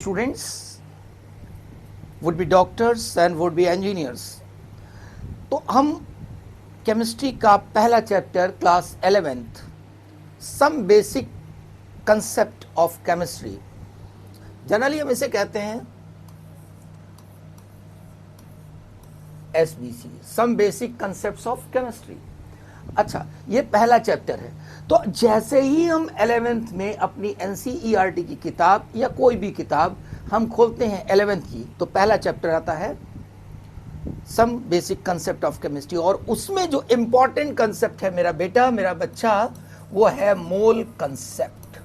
students would be doctors and would be engineers। तो हम chemistry का पहला chapter class 11th some basic concept of chemistry, generally हम इसे कहते हैं SBC, some basic concepts of chemistry. अच्छा, ये पहला चैप्टर है। तो जैसे ही हम 11th में अपनी NCERT की किताब या कोई भी किताब हम खोलते हैं 11th की, तो पहला चैप्टर आता है some basic concept of chemistry, और उसमें जो इंपॉर्टेंट कंसेप्ट है मेरा बेटा, मेरा बच्चा, वो है मोल कंसेप्ट।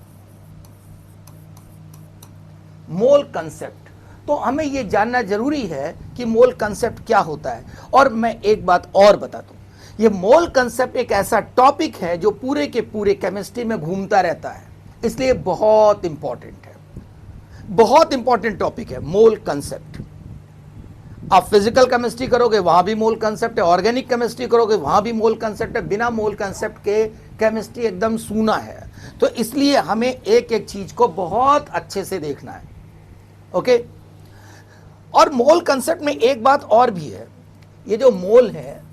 मोल कंसेप्ट, तो हमें यह जानना जरूरी है कि मोल कंसेप्ट क्या होता है। और मैं एक बात और बता दूं, ये मोल कंसेप्ट एक ऐसा टॉपिक है जो पूरे के पूरे केमिस्ट्री में घूमता रहता है, इसलिए बहुत इंपॉर्टेंट है, बहुत इंपॉर्टेंट टॉपिक है मोल कंसेप्ट। आप फिजिकल केमिस्ट्री करोगे वहां भी मोल कंसेप्ट है, ऑर्गेनिक केमिस्ट्री करोगे वहां भी मोल कंसेप्ट है। बिना मोल कंसेप्ट के केमिस्ट्री एकदम सूना है, तो इसलिए हमें एक एक चीज को बहुत अच्छे से देखना है। ओके, और मोल कंसेप्ट में एक बात और भी है, ये जो मोल है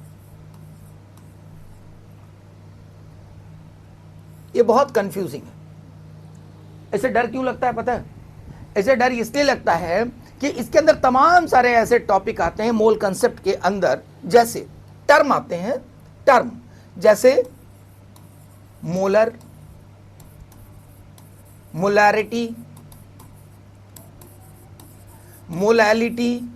ये बहुत कंफ्यूजिंग है। ऐसे डर क्यों लगता है पता है? ऐसे डर इसलिए लगता है कि इसके अंदर तमाम सारे ऐसे टॉपिक आते हैं मोल कंसेप्ट के अंदर, जैसे टर्म आते हैं, टर्म जैसे molar, molarity, molality,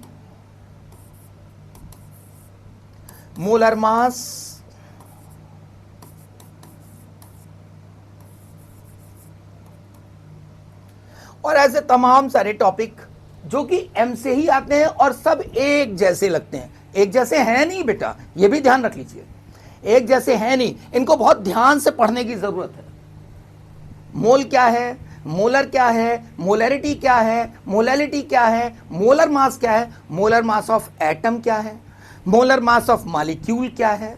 molar mass, और ऐसे तमाम सारे टॉपिक जो कि एम से ही आते हैं और सब एक जैसे लगते हैं। एक जैसे हैं नहीं बेटा, ये भी ध्यान रख लीजिए, एक जैसे हैं नहीं, इनको बहुत ध्यान से पढ़ने की जरूरत है। मोल क्या है, मोलर क्या है, मोलैरिटी क्या है, मोलैलिटी क्या है, मोलर मास क्या है, मोलर मास ऑफ एटम क्या है, मोलर मास ऑफ मॉलिक्यूल क्या है,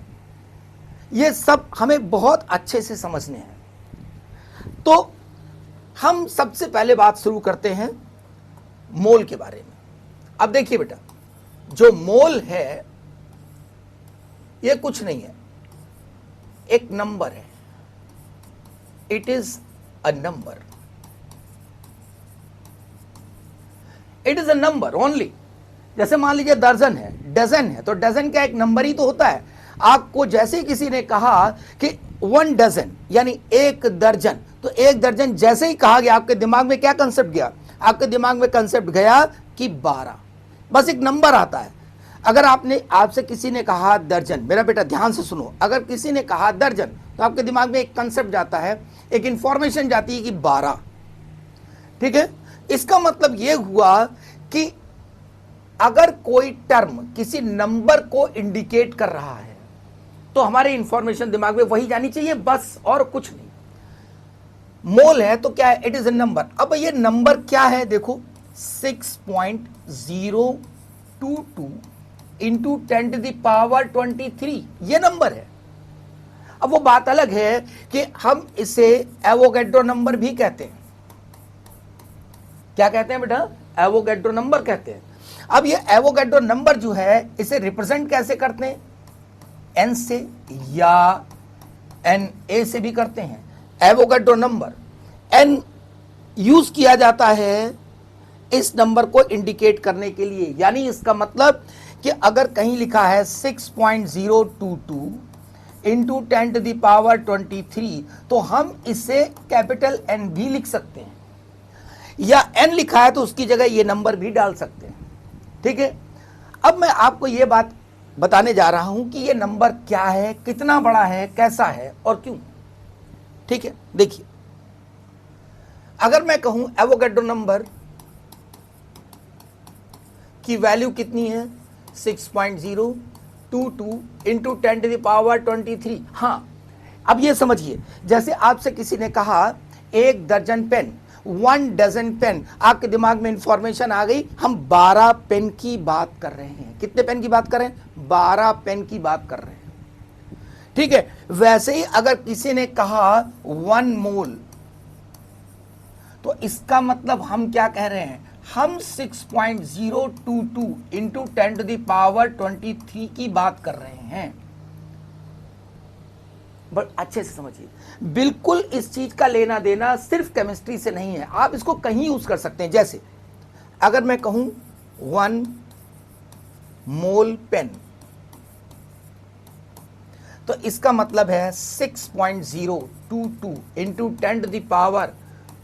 ये सब हमें बहुत अच्छे से समझने हैं। तो हम सबसे पहले बात शुरू करते हैं मोल के बारे में। अब देखिए बेटा, जो मोल है ये कुछ नहीं है, एक नंबर है। It is a number, it is a number only. जैसे मान लीजिए दर्जन है, डजन है, तो डजन क्या एक नंबर ही तो होता है। आपको जैसे किसी ने कहा कि 1 डजन यानी एक दर्जन, तो एक दर्जन जैसे ही कहा गया, आपके दिमाग में क्या कंसेप्ट गया? आपके दिमाग में कंसेप्ट गया कि 12, बस एक नंबर आता है। अगर आपसे किसी ने कहा दर्जन, मेरा बेटा ध्यान से सुनो, अगर किसी ने कहा दर्जन, तो आपके दिमाग में एक कंसेप्ट जाता है, एक इंफॉर्मेशन जाती है कि 12। ठीक है, इसका मतलब यह हुआ कि अगर कोई टर्म किसी नंबर को इंडिकेट कर रहा है तो हमारी इंफॉर्मेशन दिमाग में वही जानी चाहिए, बस और कुछ नहीं। मोल है तो क्या है? It is a number. अब ये नंबर क्या है? देखो 6.022 इंटू 10⁻23 ये नंबर है। अब वो बात अलग है कि हम इसे एवोगैड्रो नंबर भी कहते हैं। क्या कहते हैं बेटा? एवोगैड्रो नंबर कहते हैं। अब ये एवोगैड्रो नंबर जो है, इसे रिप्रेजेंट कैसे करते हैं? एन से या Na से भी करते हैं। एवोगैड्रो नंबर एन यूज किया जाता है इस नंबर को इंडिकेट करने के लिए, यानी इसका मतलब कि अगर कहीं लिखा है 6.022 इंटू 10⁻23, तो हम इसे कैपिटल N भी लिख सकते हैं, या N लिखा है तो उसकी जगह ये नंबर भी डाल सकते हैं। ठीक है, अब मैं आपको ये बात बताने जा रहा हूं कि ये नंबर क्या है, कितना बड़ा है, कैसा है और क्यों। ठीक है, देखिए, अगर मैं कहूं एवोगैड्रो नंबर की वैल्यू कितनी है? 6.022 इंटू 10⁻23। हां, अब ये समझिए, जैसे आपसे किसी ने कहा 1 दर्जन पेन, 1 डजन पेन, आपके दिमाग में इंफॉर्मेशन आ गई, हम 12 पेन की बात कर रहे हैं। कितने पेन की बात कर रहे हैं? 12 पेन की बात कर रहे हैं। ठीक है, वैसे ही अगर किसी ने कहा 1 मोल, तो इसका मतलब हम क्या कह रहे हैं? हम 6.022 इंटू 10 टू द पावर 23 की बात कर रहे हैं। बट अच्छे से समझिए, बिल्कुल इस चीज का लेना देना सिर्फ केमिस्ट्री से नहीं है, आप इसको कहीं यूज कर सकते हैं। जैसे अगर मैं कहूं 1 मोल पेन, तो इसका मतलब है 6.022 into 10 to the power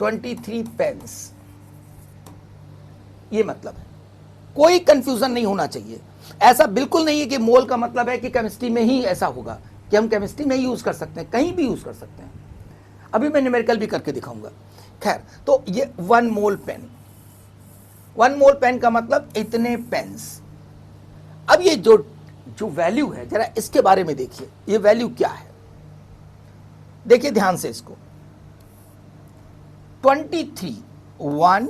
23 pens. ये मतलब है, कोई कंफ्यूजन नहीं होना चाहिए। ऐसा बिल्कुल नहीं है कि मोल का मतलब है कि केमिस्ट्री में ही ऐसा होगा, कि हम केमिस्ट्री में ही यूज कर सकते हैं, कहीं भी यूज कर सकते हैं। अभी मैं न्यूमेरिकल भी करके दिखाऊंगा। खैर, तो ये 1 मोल पेन, 1 मोल पेन का मतलब इतने पेन्स। अब ये जो वैल्यू है, जरा इसके बारे में देखिए, ये वैल्यू क्या है, देखिए ध्यान से इसको। 23, 1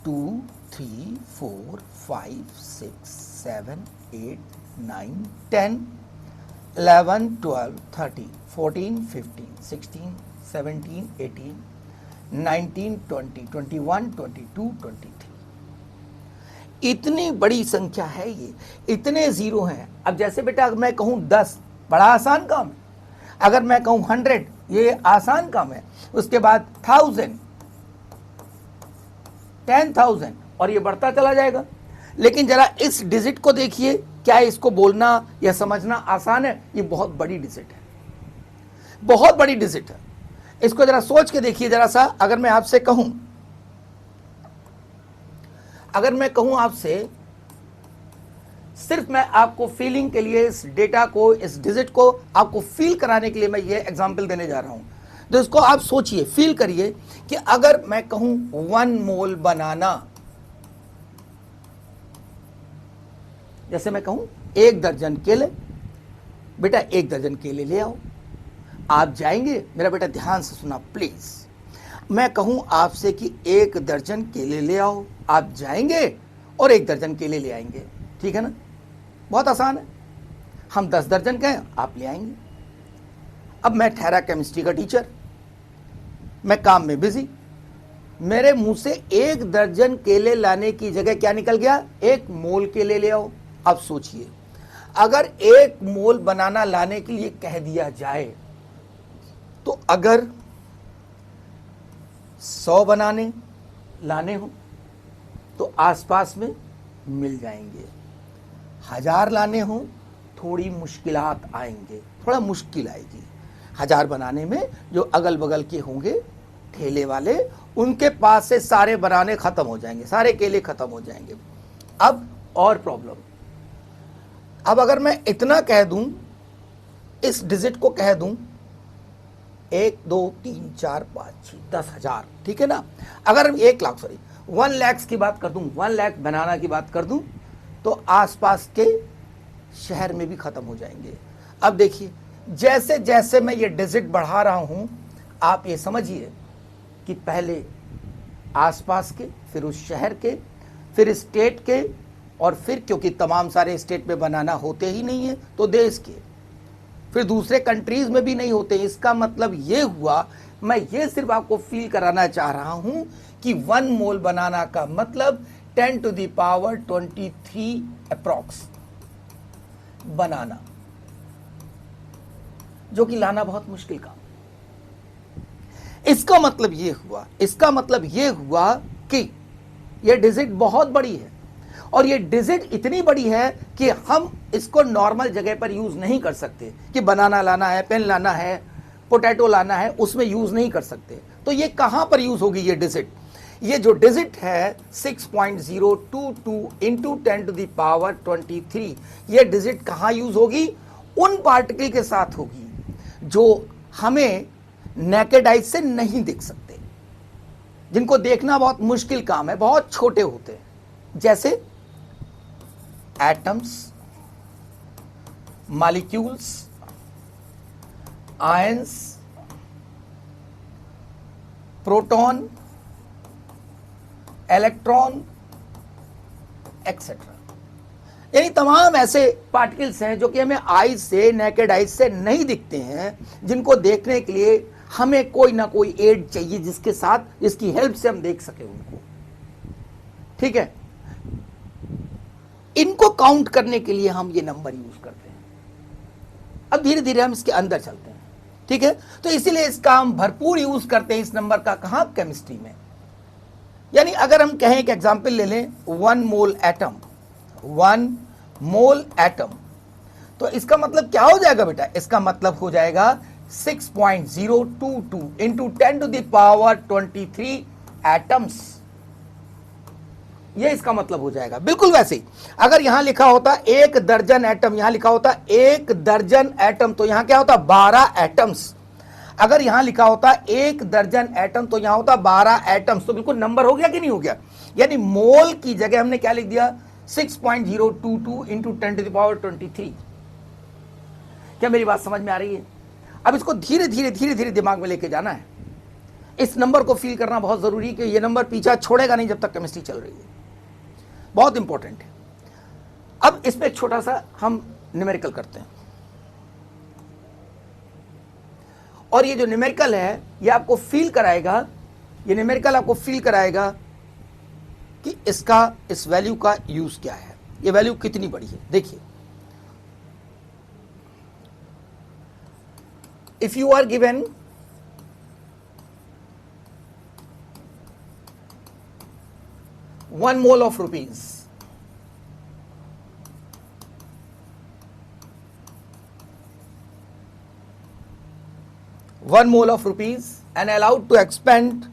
2 3 4 5 6 7 8 9 10 11 12 13 14 15 16 17 18 19 20 21 22 23। इतनी बड़ी संख्या है ये, इतने जीरो हैं। अब जैसे बेटा अगर मैं कहूं 10, बड़ा आसान काम है। अगर मैं कहूं 100, ये आसान काम है। उसके बाद 1000, 10,000, और ये बढ़ता चला जाएगा। लेकिन जरा इस डिजिट को देखिए, क्या इसको बोलना या समझना आसान है? ये बहुत बड़ी डिजिट है, बहुत बड़ी डिजिट है। इसको जरा सोच के देखिए जरा सा। अगर मैं आपसे कहूं, आपसे, सिर्फ मैं आपको फीलिंग के लिए इस डेटा को, इस डिजिट को आपको फील कराने के लिए मैं ये एग्जांपल देने जा रहा हूं। तो इसको आप सोचिए, फील करिए कि अगर मैं कहूं 1 मोल बनाना, जैसे मैं कहूं 1 दर्जन केले, बेटा 1 दर्जन केले ले आओ। आप जाएंगे, मेरा बेटा ध्यान से सुना प्लीज। मैं कहूं आपसे कि 1 दर्जन केले ले आओ, आप जाएंगे और 1 दर्जन केले ले आएंगे। ठीक है ना, बहुत आसान है। हम 10 दर्जन कहें, आप ले आएंगे। अब मैं ठहरा केमिस्ट्री का टीचर, मैं काम में बिजी, मेरे मुंह से 1 दर्जन केले लाने की जगह क्या निकल गया? 1 मोल केले ले आओ। अब सोचिए, अगर 1 मोल बनाना लाने के लिए कह दिया जाए, तो अगर 100 बनाने लाने हो तो आसपास में मिल जाएंगे, 1000 लाने हो थोड़ी मुश्किलात आएंगे, थोड़ा मुश्किल आएगी। 1000 बनाने में जो अगल बगल के होंगे ठेले वाले, उनके पास से सारे बनाने खत्म हो जाएंगे, सारे केले खत्म हो जाएंगे। अब और प्रॉब्लम, अब अगर मैं इतना कह दूं, इस डिजिट को कह दूं 1 2 3 4 5 6 10,000, ठीक है ना। अगर 1 लाख की बात कर दूं, 1 लाख बनाना की बात कर दूं, तो आसपास के शहर में भी खत्म हो जाएंगे। अब देखिए, जैसे जैसे मैं ये डिजिट बढ़ा रहा हूं, आप ये समझिए कि पहले आसपास के, फिर उस शहर के, फिर स्टेट के, और फिर क्योंकि तमाम सारे स्टेट में बनाना होते ही नहीं है तो देश के, फिर दूसरे कंट्रीज में भी नहीं होते। इसका मतलब ये हुआ, मैं ये सिर्फ आपको फील कराना चाह रहा हूं कि 1 मोल बनाना का मतलब 10 टू द पावर 23 अप्रॉक्स बनाना, जो कि लाना बहुत मुश्किल काम। इसका मतलब ये हुआ कि यह डिजिट बहुत बड़ी है, और ये डिजिट इतनी बड़ी है कि हम इसको नॉर्मल जगह पर यूज नहीं कर सकते कि बनाना लाना है, पेन लाना है, पोटैटो लाना है, उसमें यूज नहीं कर सकते। तो ये कहां पर यूज होगी ये डिजिट? ये जो डिजिट है 6.022 इंटू 10 टू द पावर 23, ये डिजिट कहां यूज होगी? उन पार्टिकल के साथ होगी जो हमें नेकेड आई से नहीं दिख सकते, जिनको देखना बहुत मुश्किल काम है, बहुत छोटे होते हैं, जैसे atoms, molecules, ions, proton, electron, etcetera. यानी तमाम ऐसे पार्टिकल्स हैं जो कि हमें आईज से, नेकेड आईज से नहीं दिखते हैं, जिनको देखने के लिए हमें कोई ना कोई एड चाहिए, जिसके साथ, जिसकी हेल्प से हम देख सके उनको। ठीक है, इनको काउंट करने के लिए हम ये नंबर यूज करते हैं। अब धीरे धीरे हम इसके अंदर चलते हैं, ठीक है। तो इसीलिए इसका हम भरपूर यूज करते हैं इस नंबर का, कहां? केमिस्ट्री में। यानी अगर हम कहें एक एग्जांपल ले लें, 1 मोल एटम, 1 मोल एटम, तो इसका मतलब क्या हो जाएगा बेटा? इसका मतलब हो जाएगा 6.022 into 10 to the power 23 atoms. ये इसका मतलब हो जाएगा। बिल्कुल वैसे ही अगर यहां लिखा होता 1 दर्जन एटम, यहां लिखा होता 1 दर्जन एटम, तो यहां क्या होता? 12 एटम्स। अगर यहां लिखा होता 1 दर्जन एटम, तो यहां होता 12 एटम्स। तो बिल्कुल नंबर हो गया कि नहीं हो गया? यानी मोल की जगह हमने क्या लिख दिया? 6.022 इंटू 10 टू द पावर 23। क्या मेरी बात समझ में आ रही है? अब इसको धीरे धीरे दिमाग में लेके जाना है। इस नंबर को फील करना बहुत जरूरी है कि ये नंबर पीछा छोड़ेगा नहीं जब तक केमिस्ट्री चल रही है। बहुत इंपॉर्टेंट है। अब इसमें एक छोटा सा हम न्यूमेरिकल करते हैं, और ये जो न्यूमेरिकल है ये आपको फील कराएगा, ये न्यूमेरिकल आपको फील कराएगा कि इसका, इस वैल्यू का यूज क्या है, ये वैल्यू कितनी बड़ी है। देखिए, if you are given 1 mole of rupees, and allowed to expend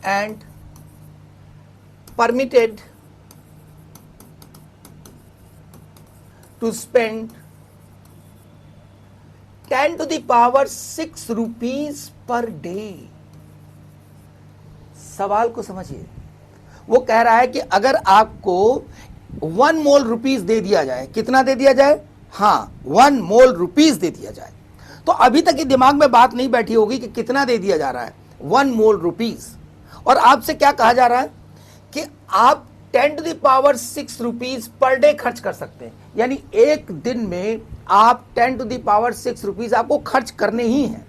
and permitted to spend 10 to the power 6 rupees per day। सवाल को समझिए, वो कह रहा है कि अगर आपको 1 मोल रुपीस दे दिया जाए, कितना दे दिया जाए? हाँ, 1 मोल रुपीस दे दिया जाए, तो अभी तक ये दिमाग में बात नहीं बैठी होगी कि कितना दे दिया जा रहा है, 1 मोल रुपीस। और आपसे क्या कहा जा रहा है कि आप 10 to the power 6 rupees per day खर्च कर सकते हैं। यानी एक दिन में आप 10 टू द पावर 6 रुपीस आपको खर्च करने ही हैं।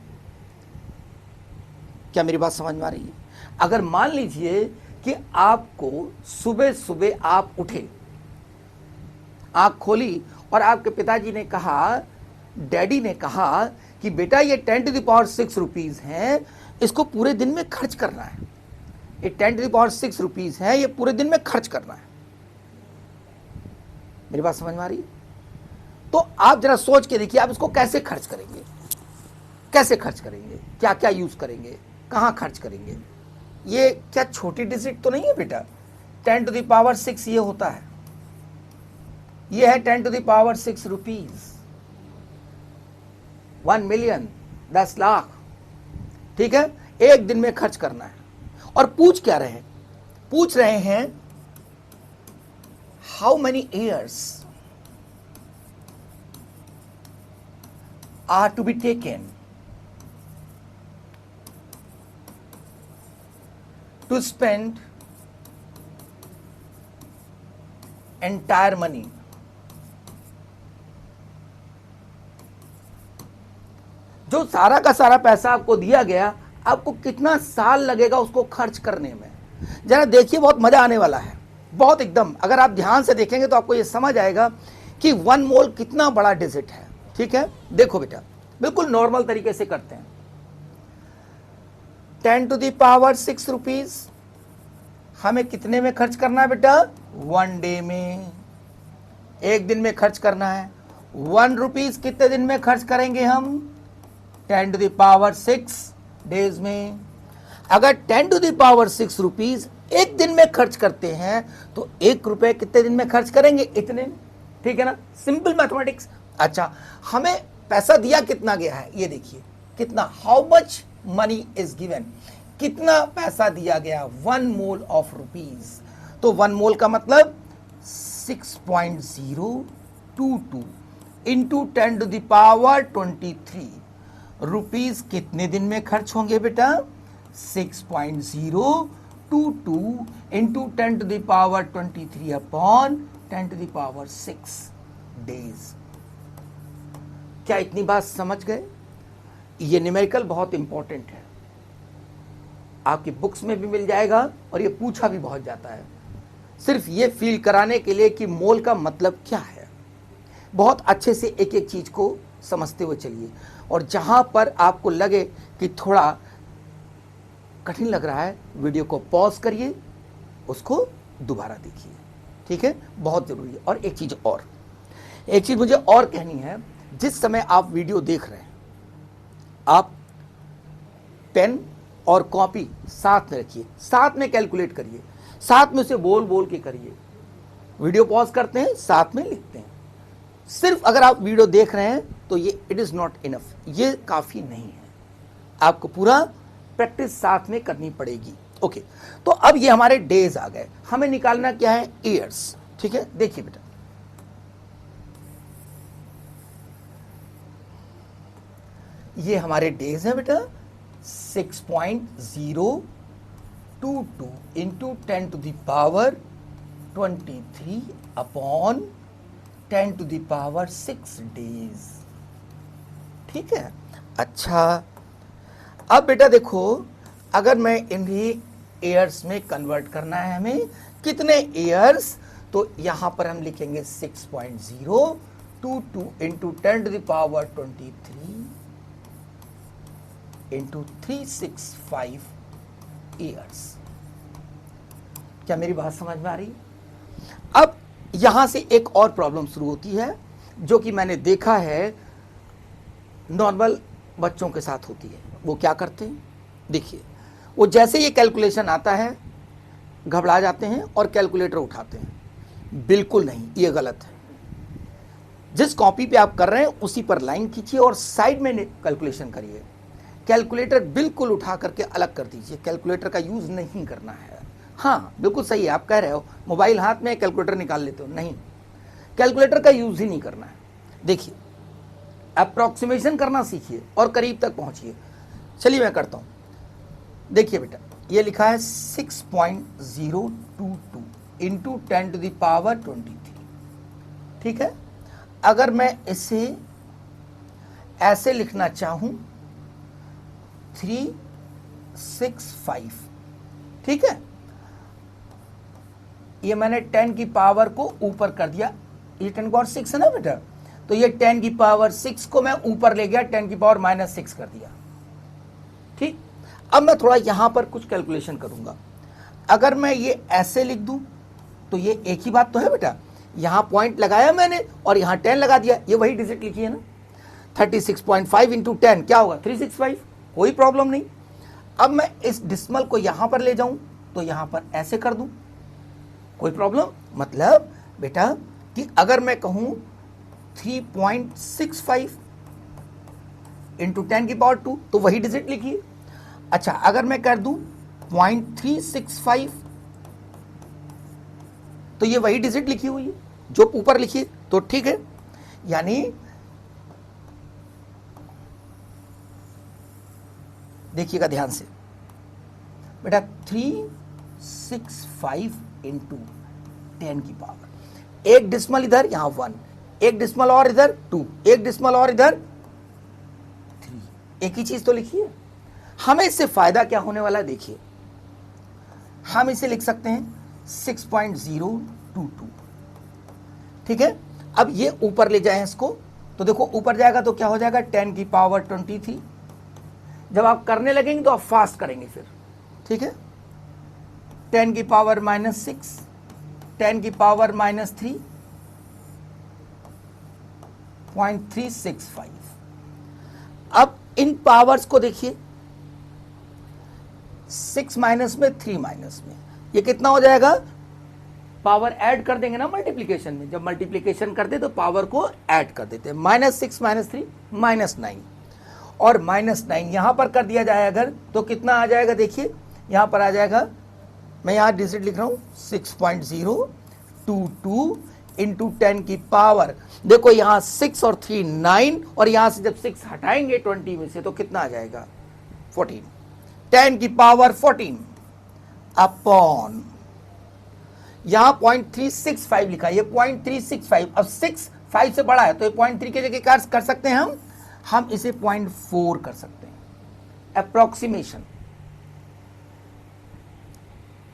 क्या मेरी बात समझ में आ रही है? अगर मान लीजिए कि आपको सुबह सुबह आप उठे, आंख खोली और आपके पिताजी ने कहा, डैडी ने कहा कि बेटा ये 10 टू द पावर 6 रुपीस है, इसको पूरे दिन में खर्च करना है। ये 10 टू द पावर 6 रुपीस है, ये पूरे दिन में खर्च करना है। मेरी बात समझ में आ रही है? तो आप जरा सोच के देखिए, आप इसको कैसे खर्च करेंगे, कैसे खर्च करेंगे, क्या क्या यूज करेंगे, कहां खर्च करेंगे। ये क्या छोटी डिजिट तो नहीं है बेटा? 10 टू द पावर 6 ये होता है, ये है 10 to the power 6 rupees. 1 million, 10 lakh, ठीक है, एक दिन में खर्च करना है। और पूछ क्या रहे हैं? पूछ रहे हैं how many years are to be taken to spend entire money। जो सारा का सारा पैसा आपको दिया गया, आपको कितना साल लगेगा उसको खर्च करने में? जरा देखिए, बहुत मजा आने वाला है, बहुत एकदम। अगर आप ध्यान से देखेंगे तो आपको ये समझ आएगा कि 1 मोल कितना बड़ा डिजिट है। ठीक है, देखो बेटा, बिल्कुल नॉर्मल तरीके से करते हैं। 10 टू द पावर 6 रुपीज हमें कितने में खर्च करना है बेटा? 1 डे में, एक दिन में खर्च करना है। 1 रुपीज कितने दिन में खर्च करेंगे हम? 10 टू द पावर 6 डेज में। अगर 10 टू द पावर 6 रुपीज एक दिन में खर्च करते हैं तो 1 रुपए कितने दिन में खर्च करेंगे? इतने। ठीक है ना, सिंपल मैथमेटिक्स। अच्छा, हमें पैसा दिया कितना गया है ये देखिए, कितना, how much money is given, कितना पैसा दिया गया? 1 मोल ऑफ रुपीज। तो 1 मोल का मतलब 6.022 into 10 to the power 23 rupees कितने दिन में खर्च होंगे बेटा? 6.022 into 10 to the power 23 upon 10 to the power 6 days. क्या इतनी बात समझ गए? ये न्यूमेरिकल बहुत इंपॉर्टेंट है। आपकी बुक्स में भी मिल जाएगा और ये पूछा भी बहुत जाता है, सिर्फ ये फील कराने के लिए कि मोल का मतलब क्या है। बहुत अच्छे से एक एक चीज को समझते हुए चलिए, और जहां पर आपको लगे कि थोड़ा कठिन लग रहा है, वीडियो को पॉज करिए, उसको दोबारा देखिए, ठीक है, बहुत जरूरी है। और एक चीज मुझे और कहनी है, जिस समय आप वीडियो देख रहे हैं, आप पेन और कॉपी साथ में रखिए, साथ में कैलकुलेट करिए, साथ में उसे बोल बोल के करिए। वीडियो पॉज करते हैं, साथ में लिखते हैं। सिर्फ अगर आप वीडियो देख रहे हैं तो ये इट इज नॉट इनफ, ये काफी नहीं है, आपको पूरा प्रैक्टिस साथ में करनी पड़ेगी। ओके, तो अब ये हमारे डेज आ गए, हमें निकालना क्या है, ईयर्स। ठीक है, देखिए बेटा, ये हमारे डेज है बेटा, 6.022 into 10 to the power 23 upon 10 to the power 6 days. ठीक है, अच्छा अब बेटा देखो, अगर मैं इन्हीं ईयर्स में कन्वर्ट करना है हमें, कितने ईयर्स, तो यहां पर हम लिखेंगे 6.022 into 10 to the power 23 into 365 years. क्या मेरी बात समझ में आ रही? अब यहां से एक और प्रॉब्लम शुरू होती है, जो कि मैंने देखा है नॉर्मल बच्चों के साथ होती है। वो क्या करते हैं, देखिए, वो जैसे ये कैलकुलेशन आता है घबरा जाते हैं और कैलकुलेटर उठाते हैं। बिल्कुल नहीं, ये गलत है। जिस कॉपी पे आप कर रहे हैं उसी पर लाइन खींचिए और साइड में कैलकुलेशन करिए। कैलकुलेटर बिल्कुल उठा करके अलग कर दीजिए, कैलकुलेटर का यूज नहीं करना है। हाँ बिल्कुल सही है, आप कह रहे हो मोबाइल हाथ में कैलकुलेटर निकाल लेते हो, नहीं, कैलकुलेटर का यूज ही नहीं करना है। देखिए, अप्रॉक्सीमेशन करना सीखिए और करीब तक पहुंचिए। चलिए मैं करता हूं, देखिए बेटा, ये लिखा है 6.022 इंटू 10 टू द पावर 23। ठीक है, अगर मैं इसे ऐसे लिखना चाहूं 365, ठीक है, ये मैंने 10 की पावर को ऊपर कर दिया, ये 10 की पावर 6 है ना बेटा, तो ये 10 की पावर 6 को मैं ऊपर ले गया, 10 की पावर -6 कर दिया। ठीक, अब मैं थोड़ा यहां पर कुछ कैलकुलेशन करूंगा। अगर मैं ये ऐसे लिख दूं तो ये एक ही बात तो है बेटा, यहां पॉइंट लगाया मैंने और यहां 10 लगा दिया, ये वही डिजिट लिखी है ना। 36.5 इंटू 10 क्या होगा, 365, कोई प्रॉब्लम नहीं। अब मैं इस डिसिमल को यहां पर ले जाऊं तो यहां पर ऐसे कर दूं, कोई प्रॉब्लम, मतलब बेटा कि अगर मैं कहूं 3.65 इंटू 10 की पावर 2 तो वही डिजिट लिखिए। अच्छा, अगर मैं कर दूं 0.365 तो ये वही डिजिट लिखी हुई है जो ऊपर लिखी है, तो ठीक है। यानी देखिएगा ध्यान से बेटा, 365 इंटू 10 की पावर, एक डिस्मल इधर, यहां 1, एक डिस्मल और इधर 2, एक डिस्मल और इधर 3, एक ही चीज तो लिखी है। हमें इससे फायदा क्या होने वाला है, देखिए, हम इसे लिख सकते हैं 6.022। ठीक है, अब ये ऊपर ले जाएं इसको, तो देखो ऊपर जाएगा तो क्या हो जाएगा, 10 की पावर 23। जब आप करने लगेंगे तो आप फास्ट करेंगे फिर, ठीक है, 10 की पावर -6, 10 की पावर -3.365। अब इन पावर्स को देखिए, 6 माइनस में 3 माइनस में, ये कितना हो जाएगा, पावर ऐड कर देंगे ना मल्टीप्लिकेशन में, जब मल्टीप्लिकेशन करते तो पावर को ऐड कर देते हैं, -6 -3 -9, और -9 यहां पर कर दिया जाए अगर तो कितना आ जाएगा, देखिए यहां पर आ जाएगा, मैं यहां डिजिट लिख रहा हूं 6.022 इंटू 10 की पावर, देखो यहां 6 और 3 9, और यहां से जब 6 हटाएंगे 20 में से तो कितना आ जाएगा, 14, 10 की पावर 14 अपॉन, यहां 0.365 लिखा, ये 0.365, अब 6 5 से बड़ा है तो ये 0.3 की जगह क्या कर सकते हैं हम इसे 0.4 कर सकते हैं, अप्रोक्सीमेशन।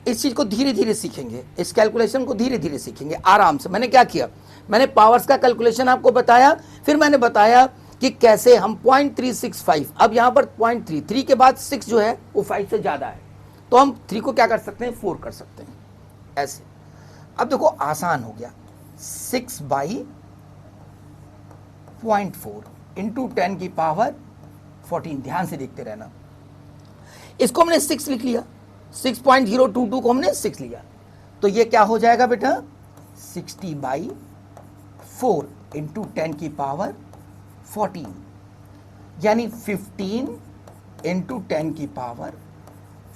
इस चीज को धीरे धीरे सीखेंगे, इस कैलकुलेशन को धीरे धीरे सीखेंगे आराम से। मैंने क्या किया, मैंने पावर्स का कैलकुलेशन आपको बताया, फिर मैंने बताया कि कैसे हम 0.365, अब यहां पर 0.3 के बाद 6 जो है वो 5 से ज्यादा है, तो हम 3 को क्या कर सकते हैं, 4 कर सकते हैं ऐसे। अब देखो आसान हो गया, 6/0.4 इंटू 10 की पावर 14, ध्यान से देखते रहना। इसको हमने 6 लिख लिया, 6.022 को हमने 6 लिया, तो ये क्या हो जाएगा बेटा, 60/4 इंटू 10 की पावर 14, यानी 15 इंटू 10 की पावर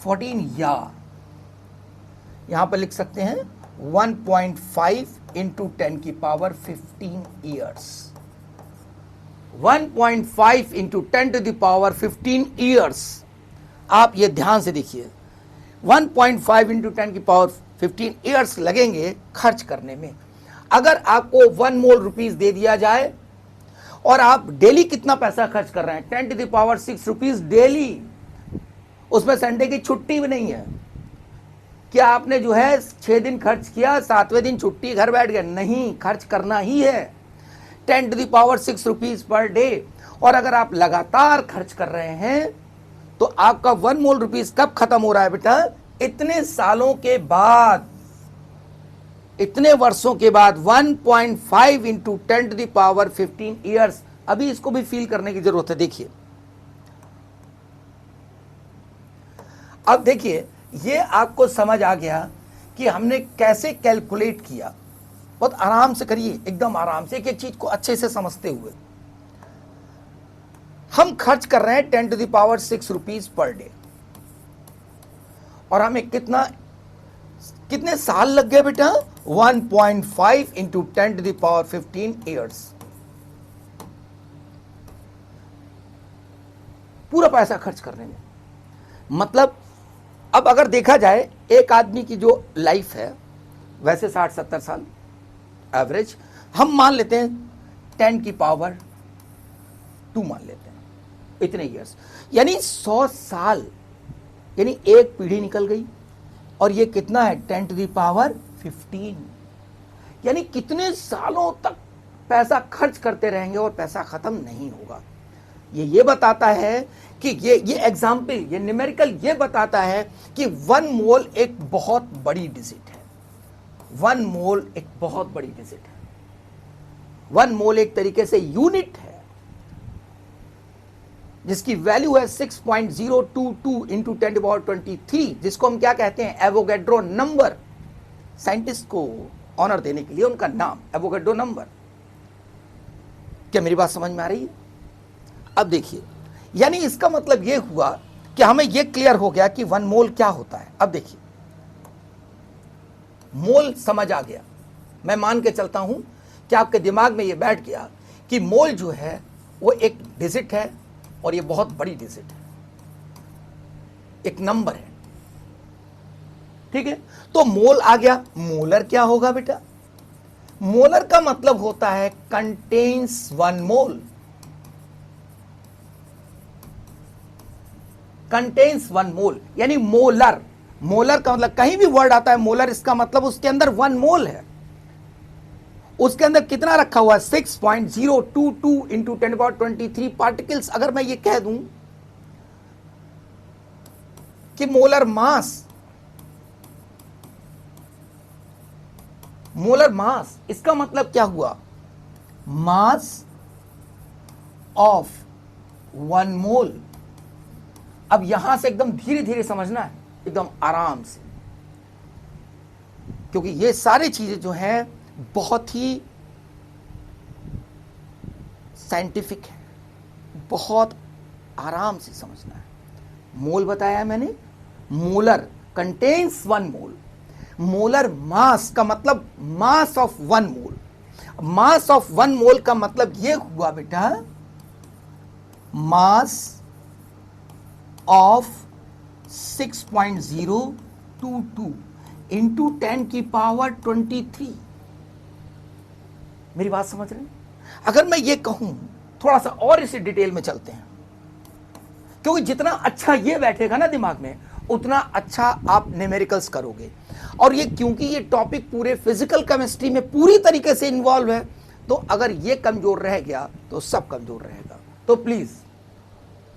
14, या यहां पर लिख सकते हैं 1.5 इंटू 10 की power 15 years. 1.5 into 10 to the power 15 years. आप ये ध्यान से देखिए, 1.5 इंटू 10 की पावर 15 ईयर्स लगेंगे खर्च करने में। अगर आपको 1 मोल रुपीस दे दिया जाए और आप डेली कितना पैसा खर्च कर रहे हैं, 10 to the power 6 rupees daily, उसमें संडे की छुट्टी भी नहीं है। क्या आपने जो है 6 दिन खर्च किया, 7वें दिन छुट्टी, घर बैठ गए? नहीं, खर्च करना ही है 10 to the power 6 rupees per day. और अगर आप लगातार खर्च कर रहे हैं तो आपका 1 मोल रुपीस कब खत्म हो रहा है बेटा, इतने सालों के बाद, इतने वर्षों के बाद। 1.5 into 10 to the power 15 years. अभी इसको भी फील करने की जरूरत है। देखिए, अब देखिए, ये आपको समझ आ गया कि हमने कैसे कैलकुलेट किया। बहुत आराम से करिए, एकदम आराम से, एक एक चीज को अच्छे से समझते हुए। हम खर्च कर रहे हैं 10 to the power 6 rupees per day, और हमें कितने साल लग गए बेटा, 1.5 into 10 to the power 15 years. पूरा पैसा खर्च करने में। मतलब अब अगर देखा जाए, एक आदमी की जो लाइफ है वैसे 60-70 साल एवरेज, हम मान लेते हैं 10 की पावर 2 मान लेते हैं, इतने ईयर्स, यानी 100 साल, यानी एक पीढ़ी निकल गई। और ये कितना है, 10 टू द पावर 15, यानी कितने सालों तक पैसा खर्च करते रहेंगे और पैसा खत्म नहीं होगा। ये बताता है कि ये एग्जाम्पल, ये न्यूमेरिकल ये बताता है कि 1 मोल एक बहुत बड़ी डिजिट है। 1 मोल एक बहुत बड़ी डिजिट है। 1 मोल एक तरीके से यूनिट है जिसकी वैल्यू है 6.022 इंटू 10 टू पावर 23, जिसको हम क्या कहते हैं, एवोगैड्रो नंबर। साइंटिस्ट को ऑनर देने के लिए उनका नाम एवोगैड्रो नंबर। क्या मेरी बात समझ में आ रही है? अब देखिए, यानी इसका मतलब यह हुआ कि हमें यह क्लियर हो गया कि 1 मोल क्या होता है। अब देखिए, मोल समझ आ गया। मैं मान के चलता हूं कि आपके दिमाग में यह बैठ गया कि मोल जो है वो एक डिजिट है और ये बहुत बड़ी डिजिट है, एक नंबर है। ठीक है, तो मोल आ गया। मोलर क्या होगा बेटा? मोलर का मतलब होता है कंटेन्स 1 मोल। कंटेन्स 1 मोल, यानी मोलर। मोलर का मतलब, कहीं भी वर्ड आता है मोलर, इसका मतलब उसके अंदर 1 मोल है। उसके अंदर कितना रखा हुआ है, 6.022 इंटू 10 पावर 23 पार्टिकल्स। अगर मैं ये कह दूं कि मोलर मास, इसका मतलब क्या हुआ, मास ऑफ 1 मोल। अब यहां से एकदम धीरे धीरे समझना है, एकदम आराम से, क्योंकि ये सारी चीजें जो हैं बहुत ही साइंटिफिक है, बहुत आराम से समझना है। मोल बताया मैंने, मोलर कंटेन्स 1 मोल। मोलर मास का मतलब mass of 1 mole. Mass of 1 मोल का मतलब यह हुआ बेटा, मास ऑफ 6.022 इंटू 10 की पावर 23। मेरी बात समझ रहे हैं? अगर मैं ये कहूं, थोड़ा सा और इसे डिटेल में चलते हैं, क्योंकि जितना अच्छा ये बैठेगा ना दिमाग में, उतना अच्छा आप न्यूमेरिकल्स करोगे। और ये क्योंकि ये टॉपिक पूरे फिजिकल केमिस्ट्री में पूरी तरीके से इन्वॉल्व है, तो अगर ये कमजोर रह गया तो सब कमजोर रहेगा। तो please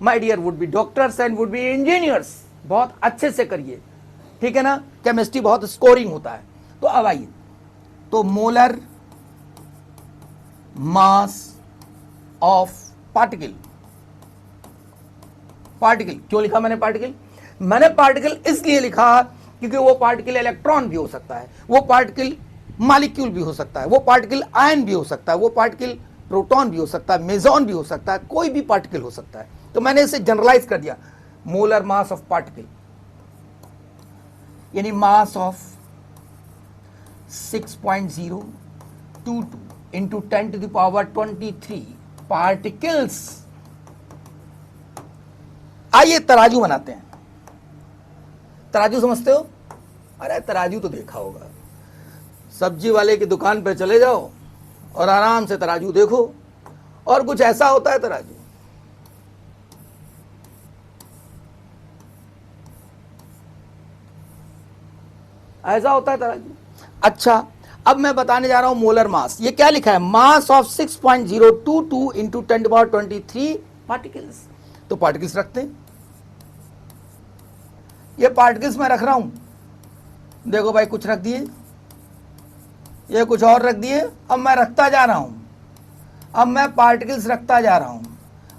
my dear would be doctors and would be engineers, बहुत अच्छे से करिए, ठीक है ना। केमिस्ट्री बहुत स्कोरिंग होता है। तो अब आइए, तो molar mass of particle, particle क्यों लिखा मैंने पार्टिकल? मैंने पार्टिकल इसलिए लिखा क्योंकि वो पार्टिकल इलेक्ट्रॉन भी हो सकता है, वो पार्टिकल मॉलिक्यूल भी हो सकता है, वो पार्टिकल आयन भी हो सकता है, वो पार्टिकल प्रोटॉन भी हो सकता है, मेजॉन भी हो सकता है, कोई भी पार्टिकल हो सकता है। तो मैंने इसे जनरलाइज कर दिया, मोलर मास ऑफ पार्टिकल यानी मास ऑफ 6.022 इंटू 10⁻23 पार्टिकल्स। आइए तराजू बनाते हैं। तराजू समझते हो? अरे तराजू तो देखा होगा, सब्जी वाले की दुकान पे चले जाओ और आराम से तराजू देखो, और कुछ ऐसा होता है तराजू। ऐसा होता है तराजू। अच्छा, अब मैं बताने जा रहा हूं मोलर मास। ये क्या लिखा है? Mass of 6.022 into 10⁻23 particles. तो पार्टिकल्स रखते हैं, ये पार्टिकल्स मैं रख रहा हूं। देखो भाई, कुछ रख दिए, ये कुछ और रख दिए, अब मैं रखता जा रहा हूं, अब मैं पार्टिकल्स रखता जा रहा हूं,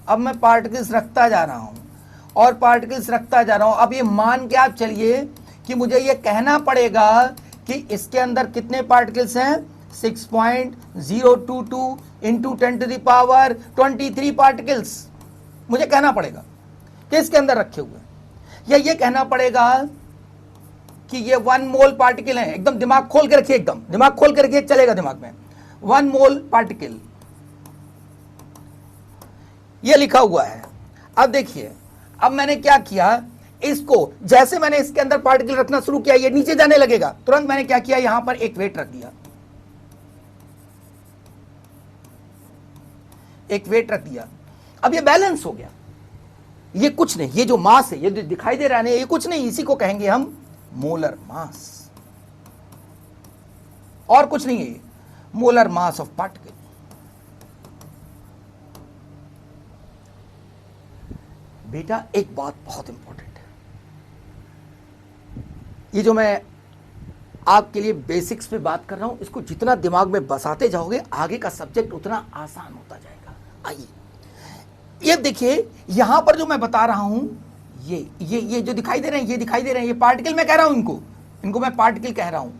अब मैं पार्टिकल्स रखता जा रहा हूं और पार्टिकल्स रखता जा रहा हूं। अब ये मान के आप चलिए कि मुझे ये कहना पड़ेगा कि इसके अंदर कितने पार्टिकल्स हैं? 6.022 इंटू 10⁻23 पार्टिकल्स मुझे कहना पड़ेगा कि इसके अंदर रखे हुए, या ये कहना पड़ेगा कि ये 1 मोल पार्टिकल है। एकदम दिमाग खोल के रखिए, एकदम दिमाग खोल के रखिए, चलेगा दिमाग में। 1 मोल पार्टिकल ये लिखा हुआ है। अब देखिए, अब मैंने क्या किया, इसको जैसे मैंने इसके अंदर पार्टिकल रखना शुरू किया, ये नीचे जाने लगेगा। तुरंत मैंने क्या किया, यहां पर एक वेट रख दिया, एक वेट रख दिया। अब ये बैलेंस हो गया। ये कुछ नहीं, ये जो मास है, ये जो दिखाई दे रहा है, ये कुछ नहीं, इसी को कहेंगे हम मोलर मास, और कुछ नहीं है, मोलर मास ऑफ पार्टिकल। बेटा एक बात बहुत इंपॉर्टेंट है, ये जो मैं आपके लिए बेसिक्स पे बात कर रहा हूं, इसको जितना दिमाग में बसाते जाओगे, आगे का सब्जेक्ट उतना आसान होता जाएगा। आइए, ये देखिए, यहां पर जो मैं बता रहा हूं, ये जो दिखाई दे रहे हैं, ये दिखाई दे रहे हैं, ये पार्टिकल मैं कह रहा हूं, इनको मैं पार्टिकल कह रहा हूं।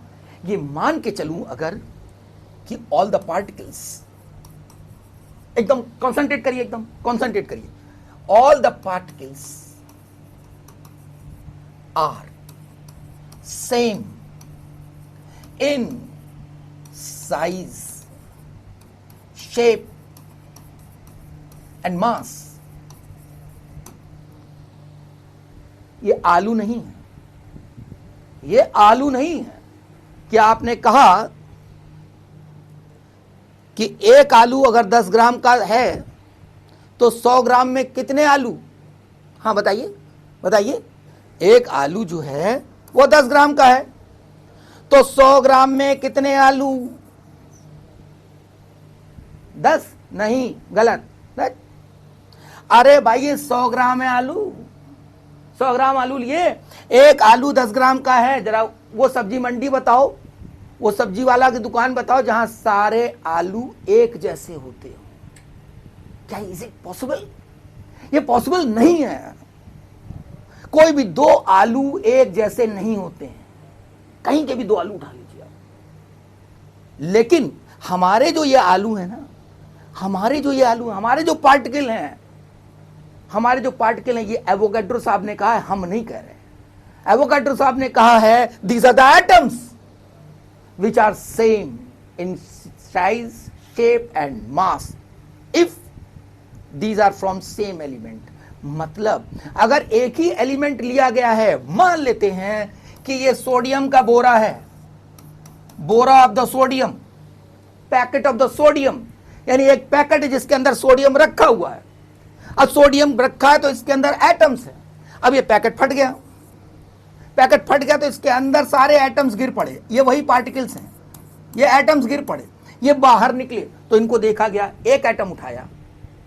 ये मान के चलूं अगर कि ऑल द पार्टिकल्स, एकदम कॉन्सेंट्रेट करिए, एकदम कॉन्सेंट्रेट करिए, all the particles are same in size, shape and mass. ये आलू नहीं है, ये आलू नहीं है। क्या आपने कहा कि एक आलू अगर 10 ग्राम का है तो 100 ग्राम में कितने आलू? हाँ बताइए, बताइए। एक आलू जो है वो 10 ग्राम का है, तो 100 ग्राम में कितने आलू? 10 नहीं, गलत। अरे भाई, ये 100 ग्राम है आलू, 100 ग्राम आलू लिए, एक आलू 10 ग्राम का है। जरा वो सब्जी मंडी बताओ, वो सब्जी वाला की दुकान बताओ जहां सारे आलू एक जैसे होते हो। क्या इज इट पॉसिबल? ये पॉसिबल नहीं है। कोई भी 2 आलू एक जैसे नहीं होते हैं, कहीं के भी 2 आलू उठा लीजिए आप। लेकिन हमारे जो ये आलू है ना, हमारे जो ये आलू, हमारे जो पार्टिकल हैं, हमारे जो पार्टिकल हैं, ये एवोगाड्रो साहब ने कहा है, हम नहीं कह रहे। एवोगाड्रो साहब ने कहा है, these are the atoms which are same in size, shape and mass if these are from same element. मतलब अगर एक ही एलिमेंट लिया गया है, मान लेते हैं कि ये सोडियम का बोरा है, बोरा of the sodium, packet of the sodium, यानी एक पैकेट है जिसके अंदर सोडियम रखा हुआ है। अब सोडियम रखा है तो इसके अंदर एटम्स है। अब ये पैकेट फट गया, पैकेट फट गया तो इसके अंदर सारे एटम्स गिर पड़े, ये वही पार्टिकल्स हैं, ये एटम्स गिर पड़े, ये बाहर निकले तो इनको देखा गया, एक एटम उठाया,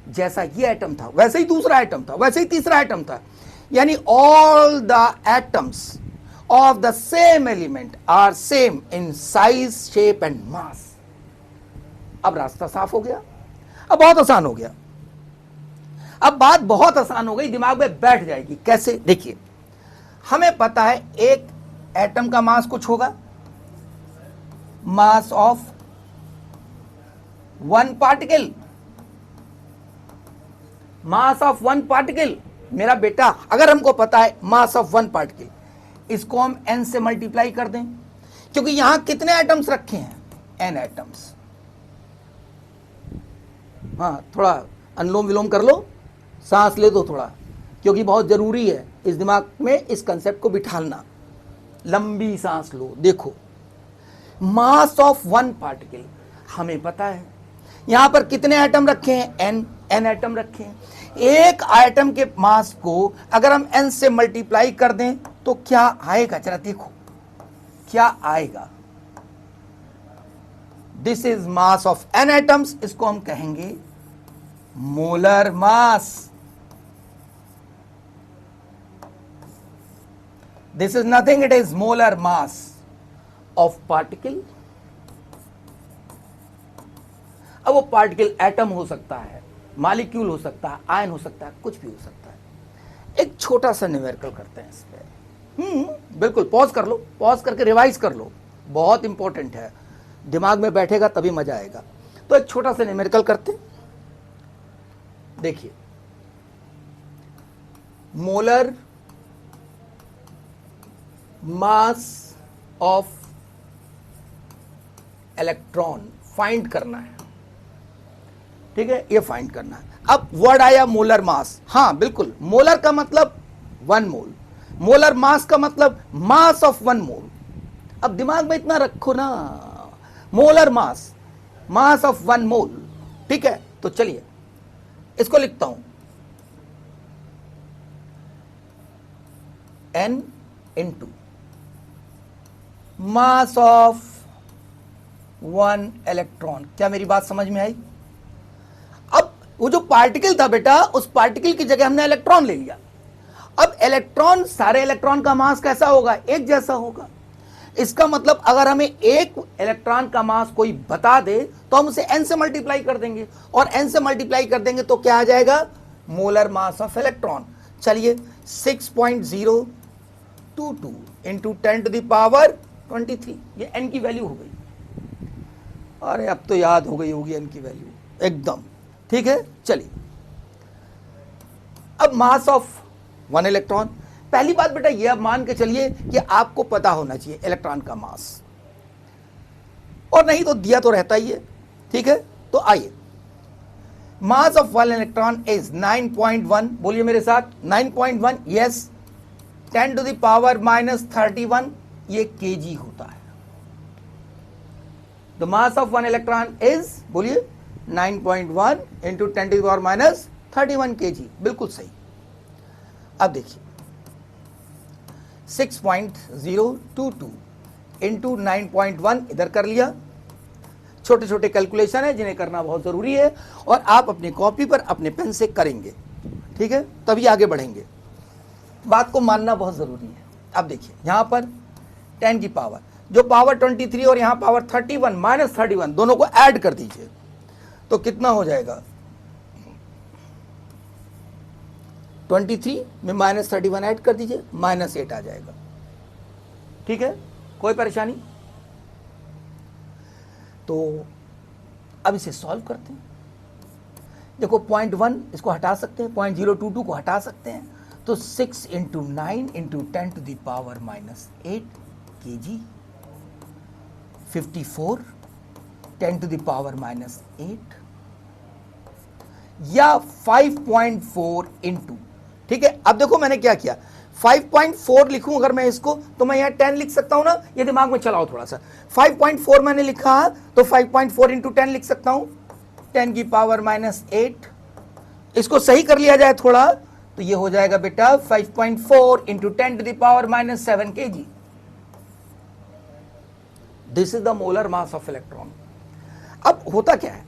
जैसा ये एटम था वैसे ही दूसरा एटम था, वैसे ही तीसरा एटम था, यानी all the atoms of the same element are same in size, shape and mass. अब रास्ता साफ हो गया, अब बहुत आसान हो गया, अब बात बहुत आसान हो गई, दिमाग में बैठ जाएगी। कैसे? देखिए, हमें पता है एक एटम का मास कुछ होगा, mass of one particle, mass of one particle. मेरा बेटा, अगर हमको पता है मास ऑफ वन पार्टिकल, इसको हम n से मल्टीप्लाई कर दें, क्योंकि यहां कितने एटम्स रखे हैं? n atoms. हाँ, थोड़ा अनुलोम विलोम कर लो, सांस ले दो थोड़ा, क्योंकि बहुत जरूरी है इस दिमाग में इस कंसेप्ट को बिठालना। लंबी सांस लो। देखो, मास ऑफ वन पार्टिकल हमें पता है, यहां पर कितने एटम रखे हैं? n एटम रखे हैं। एक एटम के मास को अगर हम n से मल्टीप्लाई कर दें तो क्या आएगा? जरा देखो क्या आएगा। This is mass of n atoms, इसको हम कहेंगे molar mass. This is nothing, it is molar mass of particle. अब वो पार्टिकल एटम हो सकता है, मॉलिक्यूल हो सकता है, आयन हो सकता है, कुछ भी हो सकता है। एक छोटा सा न्यूमेरिकल करते हैं इस पे। बिल्कुल पॉज कर लो, पॉज करके रिवाइज कर लो, बहुत इंपॉर्टेंट है, दिमाग में बैठेगा तभी मजा आएगा। तो एक छोटा सा न्यूमेरिकल करते हैं। देखिए, molar mass of electron find करना है, ठीक है, ये फाइंड करना है। अब वर्ड आया मोलर मास। हाँ बिल्कुल, मोलर का मतलब 1 मोल, मोलर मास का मतलब मास ऑफ 1 मोल। अब दिमाग में इतना रखो ना, मोलर मास, मास ऑफ 1 मोल, ठीक है। तो चलिए इसको लिखता हूं, n into mass of 1 electron. क्या मेरी बात समझ में आई? अब वो जो पार्टिकल था बेटा, उस पार्टिकल की जगह हमने इलेक्ट्रॉन ले लिया। अब इलेक्ट्रॉन, सारे इलेक्ट्रॉन का मास कैसा होगा? एक जैसा होगा। इसका मतलब अगर हमें एक इलेक्ट्रॉन का मास कोई बता दे तो हम उसे n से मल्टीप्लाई कर देंगे, और n से मल्टीप्लाई कर देंगे तो क्या आ जाएगा? Molar mass of electron. चलिए 6.022 इंटू 10⁻23, ये n की वैल्यू हो गई। अरे अब तो याद हो गई होगी n की वैल्यू एकदम, ठीक है। चलिए अब मास ऑफ 1 इलेक्ट्रॉन। पहली बात बेटा ये अब मान के चलिए कि आपको पता होना चाहिए इलेक्ट्रॉन का मास, और नहीं तो दिया तो रहता ही है, ठीक है। तो आइए, मास ऑफ 1 इलेक्ट्रॉन इज 9.1, बोलिए मेरे साथ 9.1, यस। 10⁻31 ये kg होता है। The mass of 1 electron is, बोलिए 9.1 इंटू 10⁻31 kg, बिल्कुल सही। अब देखिए 6.022 इंटू 9.1 इधर कर लिया। छोटे छोटे कैलकुलेशन है जिन्हें करना बहुत जरूरी है, और आप अपनी कॉपी पर अपने पेन से करेंगे, ठीक है, तभी आगे बढ़ेंगे। बात को मानना बहुत जरूरी है। अब देखिए यहां पर 10 की पावर, जो पावर 23 और यहां पावर 31 -31, दोनों को ऐड कर दीजिए तो कितना हो जाएगा? 23 में -31 ऐड कर दीजिए, -8 आ जाएगा, ठीक है। कोई परेशानी? तो अब इसे सॉल्व करते हैं। देखो 0.1 इसको हटा सकते हैं, 0.022 को हटा सकते हैं, तो 6 इंटू 9 इंटू 10⁻⁻8 kg, 54 10⁻⁻8, या 5.4 इंटू, ठीक है। अब देखो मैंने क्या किया, 5.4 लिखूं अगर मैं इसको, तो मैं यहां 10 लिख सकता हूं ना, ये दिमाग में चलाओ थोड़ा सा। 5.4 मैंने लिखा तो 5.4 इंटू 10 लिख सकता हूं, 10⁻⁻8। इसको सही कर लिया जाए थोड़ा तो ये हो जाएगा बेटा 5.4 into 10⁻⁻7 kg। This is the molar mass of electron. अब होता क्या है,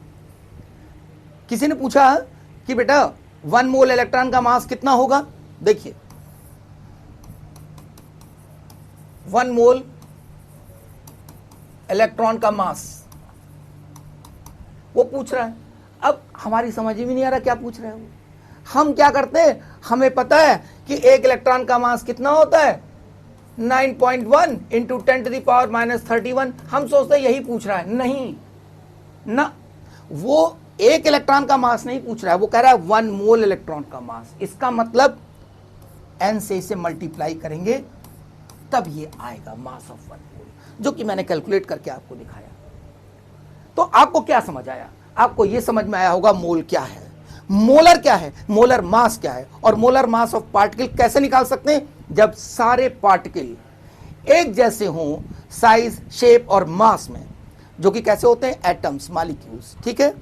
किसी ने पूछा कि बेटा 1 मोल इलेक्ट्रॉन का मास कितना होगा। देखिए 1 मोल इलेक्ट्रॉन का मास वो पूछ रहा है। अब हमारी समझ में नहीं आ रहा क्या पूछ रहे हैं वो। हम क्या करते हैं, हमें पता है कि एक इलेक्ट्रॉन का मास कितना होता है 9.1 इंटू 10⁻⁻31। हम सोचते हैं यही पूछ रहा है, नहीं ना, वो एक इलेक्ट्रॉन का मास नहीं पूछ रहा है, वो कह रहा है 1 मोल इलेक्ट्रॉन का मास। इसका मतलब n से इसे मल्टीप्लाई करेंगे तब ये आएगा मास ऑफ 1 मोल, जो कि मैंने कैलकुलेट करके आपको दिखाया। तो आपको क्या समझ आया, आपको यह समझ में आया होगा मोल क्या है, मोलर क्या है, मोलर मास क्या है, और मोलर मास ऑफ पार्टिकल कैसे निकाल सकते हैं, जब सारे पार्टिकल एक जैसे हों साइज, शेप और मास में, जो कि कैसे होते हैं, एटम्स, मॉलिक्यूल्स। ठीक है,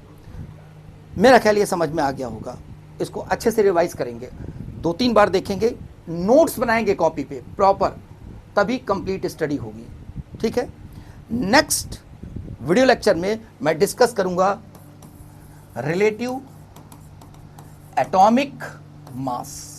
मेरा ख्याल ये समझ में आ गया होगा। इसको अच्छे से रिवाइज करेंगे, 2-3 बार देखेंगे, नोट्स बनाएंगे कॉपी पे प्रॉपर, तभी कंप्लीट स्टडी होगी। ठीक है, नेक्स्ट वीडियो लेक्चर में मैं डिस्कस करूंगा रिलेटिव एटॉमिक मास।